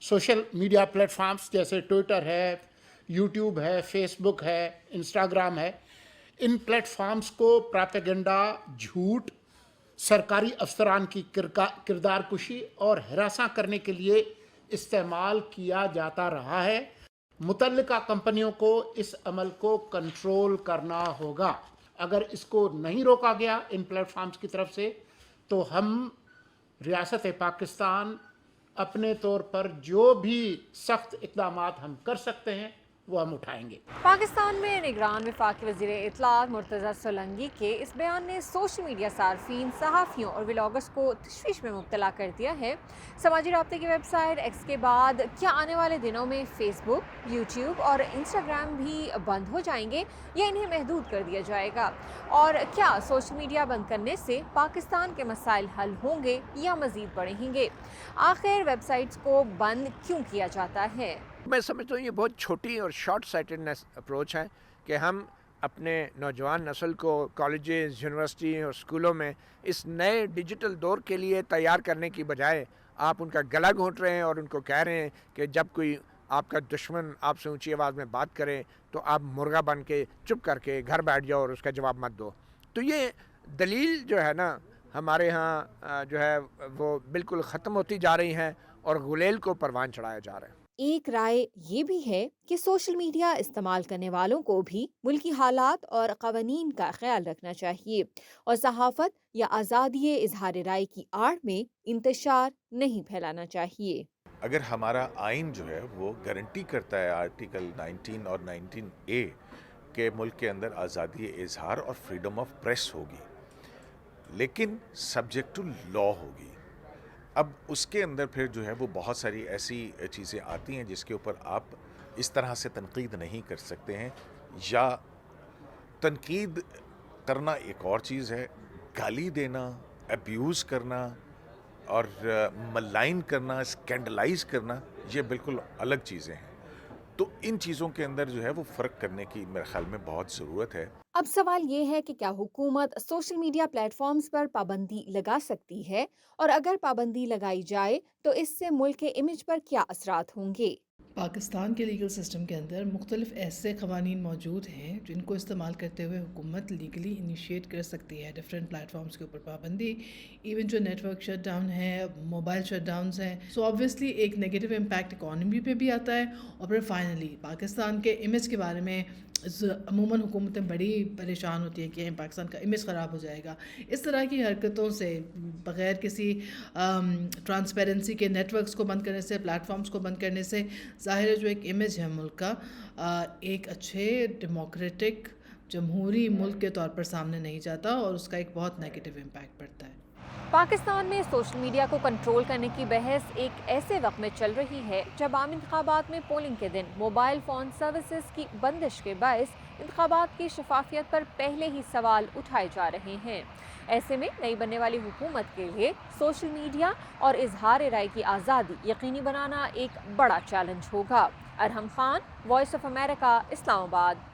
Social media platforms जैसे Twitter है, YouTube है, फेसबुक है, इंस्टाग्राम है, इन प्लेटफॉर्म्स को प्रोपेगेंडा, झूठ, सरकारी अफसरान की किरदार कुशी और हरासा करने के लिए इस्तेमाल किया जाता रहा है। मुतल्लिका कंपनियों को इस अमल को कंट्रोल करना होगा। अगर इसको नहीं रोका गया इन प्लेटफॉर्म्स की तरफ से, तो हम रियासत पाकिस्तान अपने तौर पर जो भी सख्त इक़दामात हम कर सकते हैं वो हम उठाएंगे। पाकिस्तान में निगरान वफाकी वज़ीर इत्तलात मुर्तज़ा सोलंकी के इस बयान ने सोशल मीडिया सार्फिन, सहाफ़ियों और व्लॉगर्स को तशवीश में मुब्तला कर दिया है। समाजी राब्ते की वेबसाइट एक्स के बाद क्या आने वाले दिनों में फेसबुक, यूट्यूब और इंस्टाग्राम भी बंद हो जाएंगे या इन्हें महदूद कर दिया जाएगा? और क्या सोशल मीडिया बंद करने से पाकिस्तान के मसाइल हल होंगे या मज़ीद बढ़ेंगे? आखिर वेबसाइट्स को बंद क्यों किया जाता है? मैं समझता हूँ ये बहुत छोटी और शॉर्ट साइटेडनेस अप्रोच है कि हम अपने नौजवान नस्ल को कॉलेजेस, यूनिवर्सिटी और स्कूलों में इस नए डिजिटल दौर के लिए तैयार करने की बजाय आप उनका गला घोंट रहे हैं और उनको कह रहे हैं कि जब कोई आपका दुश्मन आपसे ऊंची आवाज़ में बात करे तो आप मुर्गा बन के चुप करके घर बैठ जाओ और उसका जवाब मत दो। तो ये दलील जो है ना हमारे यहाँ जो है वो बिल्कुल ख़त्म होती जा रही हैं और गुलेल को परवान चढ़ाया जा रहा है। एक राय ये भी है कि सोशल मीडिया इस्तेमाल करने वालों को भी मुल्की हालात और क़वानीन का ख्याल रखना चाहिए और सहाफ़त या आज़ादी इजहार राय की आड़ में इंतशार नहीं फैलाना चाहिए। अगर हमारा आइन जो है वो गारंटी करता है आर्टिकल 19 और 19A के मुल्क के अंदर आज़ादी इजहार और फ्रीडम ऑफ प्रेस होगी, लेकिन सब्जेक्ट टू लॉ होगी। अब उसके अंदर फिर जो है वो बहुत सारी ऐसी चीज़ें आती हैं जिसके ऊपर आप इस तरह से तनकीद नहीं कर सकते हैं, या तनकीद करना एक और चीज़ है, गाली देना, अब्यूज़ करना और मलाइन करना, स्कैंडलाइज करना, ये बिल्कुल अलग चीज़ें हैं। तो इन चीज़ों के अंदर जो है वो फ़र्क करने की मेरे ख्याल में बहुत ज़रूरत है। अब सवाल ये है कि क्या हुकूमत सोशल मीडिया प्लेटफॉर्म्स पर पाबंदी लगा सकती है, और अगर पाबंदी लगाई जाए तो इससे मुल्क के इमेज पर क्या असरात होंगे? पाकिस्तान के लीगल सिस्टम के अंदर मुख्तलिफ ऐसे क़वानीन मौजूद हैं जिनको इस्तेमाल करते हुए हुकूमत लीगली इनिशिएट कर सकती है डिफरेंट प्लेटफॉर्म्स के ऊपर पाबंदी, इवन जो नेटवर्क शट डाउन है, मोबाइल शट डाउन्स हैं। सो ऑब्वियसली एक नेगेटिव इम्पैक्ट इकॉनमी पे भी आता है, और फिर फाइनली पाकिस्तान के इमेज के बारे में अमूमन हुकूमतें बड़ी परेशान होती हैं कि पाकिस्तान का इमेज ख़राब हो जाएगा। इस तरह की हरकतों से बग़ैर किसी ट्रांसपेरेंसी के नेटवर्क्स को बंद करने से, प्लेटफॉर्म्स को बंद करने से ज़ाहिर है जो एक इमेज है मुल्क का एक अच्छे डेमोक्रेटिक जमहूरी मुल्क के तौर पर सामने नहीं जाता, और उसका एक बहुत नेगेटिव इम्पैक्ट पड़ता है। पाकिस्तान में सोशल मीडिया को कंट्रोल करने की बहस एक ऐसे वक्त में चल रही है जब आम इंतखाबात में पोलिंग के दिन मोबाइल फ़ोन सर्विसेज की बंदिश के बायस इंतखाबात की शफाफियत पर पहले ही सवाल उठाए जा रहे हैं। ऐसे में नई बनने वाली हुकूमत के लिए सोशल मीडिया और इजहार राय की आज़ादी यकीनी बनाना एक बड़ा चैलेंज होगा। Arham Khan, Voice of America, Islamabad.